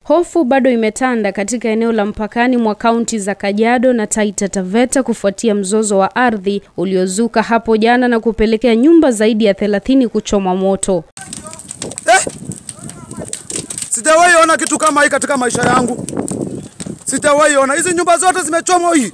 Hofu bado imetanda katika eneo la mpakani mwa kaunti za Kajiado na Taita Taveta kufuatia mzozo wa ardhi uliozuka hapo jana na kupelekea nyumba zaidi ya 30 kuchoma moto. Sijawahi ona kitu kama hii katika maisha yangu. Sijawahi ona. Hizi nyumba zote zimechomwa hii.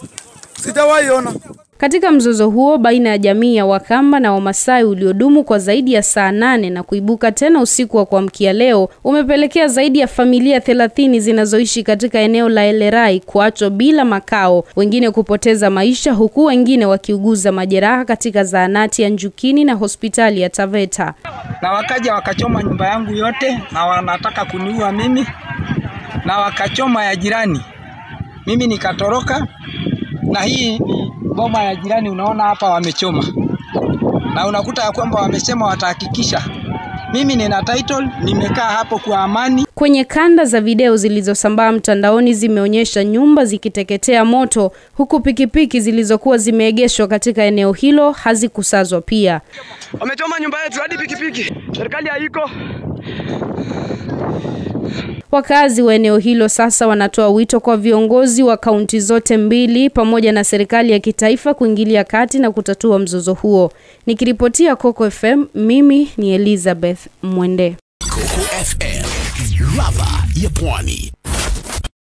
Sijawahi ona. Katika mzozo huo baina ya jamii ya Wakamba na Wamasai uliodumu kwa zaidi ya saa 8 na kuibuka tena usiku wa kuamkia leo, umepelekea zaidi ya familia 30 zinazoishi katika eneo la Elerai kuachwa bila makao, wengine kupoteza maisha huku wengine wakiuguza majeraha katika zahanati ya Njukini na hospitali ya Taveta. Na wakaja wakachoma nyumba yangu yote na wanataka kuniua mimi, na wakachoma ya jirani. Mimi nikatoroka, na hii ni boma ya jirani unaona hapa wamechoma. Na unakuta ya kwamba wamesema watahakikisha. Mimi nina title, nimekaa hapo kwa amani. Kwenye kanda za video zilizosambaa mtandaoni zimeonyesha nyumba zikiteketea moto, huku pikipiki zilizokuwa zimeegeshwa katika eneo hilo hazikusazwa pia. Wamechoma nyumba yetu hadi pikipiki. Serikali haiko. Wakazi wa eneo hilo sasa wanatoa wito kwa viongozi wa kaunti zote mbili pamoja na serikali ya kitaifa kuingilia kati na kutatua mzozo huo. Nikiripotia Coco FM, mimi ni Elizabeth Mwende. Coco FM, ladha ya Pwani.